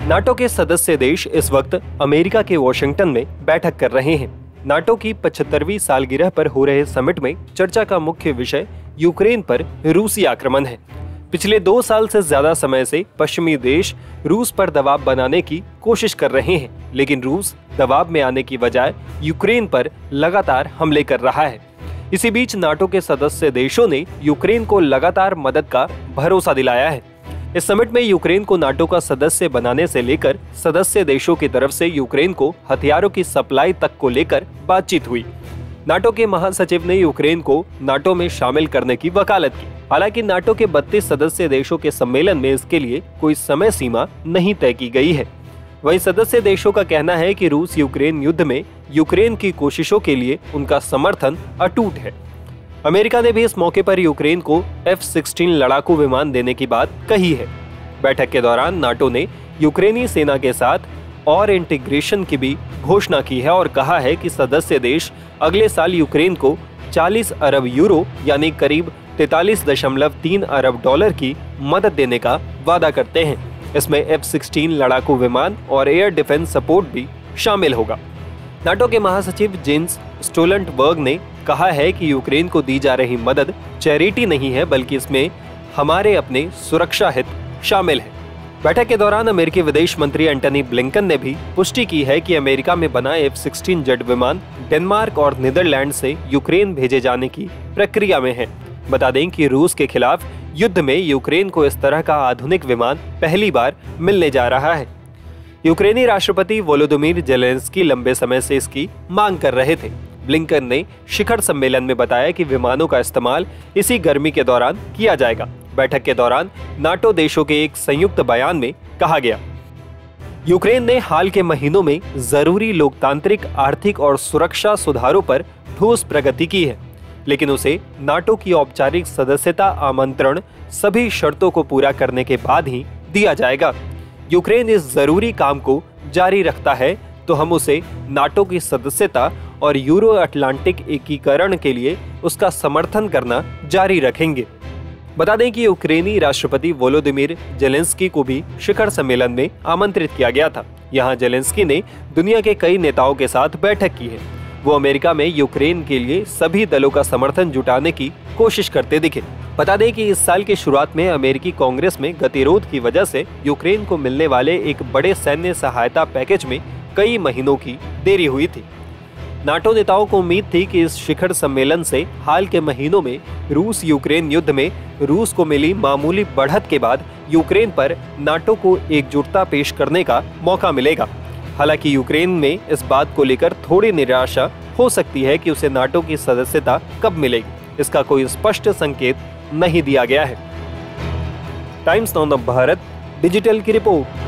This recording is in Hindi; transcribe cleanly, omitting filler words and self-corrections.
नाटो के सदस्य देश इस वक्त अमेरिका के वॉशिंगटन में बैठक कर रहे हैं। नाटो की 75वीं सालगिरह पर हो रहे समिट में चर्चा का मुख्य विषय यूक्रेन पर रूसी आक्रमण है। पिछले 2 साल से ज्यादा समय से पश्चिमी देश रूस पर दबाव बनाने की कोशिश कर रहे हैं, लेकिन रूस दबाव में आने की बजाय यूक्रेन पर लगातार हमले कर रहा है। इसी बीच नाटो के सदस्य देशों ने यूक्रेन को लगातार मदद का भरोसा दिलाया है। इस समिट में यूक्रेन को नाटो का सदस्य बनाने से लेकर सदस्य देशों की तरफ से यूक्रेन को हथियारों की सप्लाई तक को लेकर बातचीत हुई। नाटो के महासचिव ने यूक्रेन को नाटो में शामिल करने की वकालत की। हालांकि नाटो के 32 सदस्य देशों के सम्मेलन में इसके लिए कोई समय सीमा नहीं तय की गई है। वहीं सदस्य देशों का कहना है कि रूस यूक्रेन युद्ध में यूक्रेन की कोशिशों के लिए उनका समर्थन अटूट है। अमेरिका ने भी इस मौके पर यूक्रेन को F-16 लड़ाकू विमान देने की बात कही है। बैठक के दौरान नाटो ने यूक्रेनी सेना के साथ और इंटीग्रेशन की भी घोषणा की है और कहा है कि सदस्य देश अगले साल यूक्रेन को 40 अरब यूरो यानी करीब 43.3 अरब डॉलर की मदद देने का वादा करते हैं। इसमें F-16 लड़ाकू विमान और एयर डिफेंस सपोर्ट भी शामिल होगा। नाटो के महासचिव जेन्स स्टोलटनबर्ग ने कहा है कि यूक्रेन को दी जा रही मदद चैरिटी नहीं है, बल्कि इसमें हमारे अपने सुरक्षा हित शामिल है। बैठक के दौरान अमेरिकी विदेश मंत्री एंटनी ब्लिंकन ने भी पुष्टि की है कि अमेरिका में बना F-16 जेट विमान डेनमार्क और नीदरलैंड से यूक्रेन भेजे जाने की प्रक्रिया में है। बता दें कि रूस के खिलाफ युद्ध में यूक्रेन को इस तरह का आधुनिक विमान पहली बार मिलने जा रहा है। यूक्रेनी राष्ट्रपति वोलोदिमीर जेलेंस्की लंबे समय से इसकी मांग कर रहे थे। ब्लिंकन ने शिखर सम्मेलन में बताया कि विमानों का इस्तेमाल इसी गर्मी के दौरान किया जाएगा। बैठक के दौरान नाटो देशों के एक संयुक्त बयान में कहा गया, यूक्रेन ने हाल के महीनों में जरूरी लोकतांत्रिक, आर्थिक और सुरक्षा सुधारों पर ठोस प्रगति की है, लेकिन उसे नाटो की औपचारिक सदस्यता आमंत्रण सभी शर्तों को पूरा करने के बाद ही दिया जाएगा। यूक्रेन इस जरूरी काम को जारी रखता है तो हम उसे नाटो की सदस्यता और यूरो अटलांटिक एकीकरण के लिए उसका समर्थन करना जारी रखेंगे। बता दें कि यूक्रेनी राष्ट्रपति वोलोदिमीर जेलेंस्की को भी शिखर सम्मेलन में आमंत्रित किया गया था। यहां जेलेंस्की ने दुनिया के कई नेताओं के साथ बैठक की है। वो अमेरिका में यूक्रेन के लिए सभी दलों का समर्थन जुटाने की कोशिश करते दिखे। बता दें कि इस साल की शुरुआत में अमेरिकी कांग्रेस में गतिरोध की वजह से यूक्रेन को मिलने वाले एक बड़े सैन्य सहायता पैकेज में कई महीनों की देरी हुई थी। नाटो नेताओं को उम्मीद थी कि इस शिखर सम्मेलन से हाल के महीनों में रूस यूक्रेन युद्ध में रूस को मिली मामूली बढ़त के बाद यूक्रेन पर नाटो को एकजुटता पेश करने का मौका मिलेगा। हालांकि यूक्रेन में इस बात को लेकर थोड़ी निराशा हो सकती है कि उसे नाटो की सदस्यता कब मिलेगी। इसका कोई स्पष्ट संकेत नहीं दिया गया है। टाइम्स नाउ भारत डिजिटल की रिपोर्ट।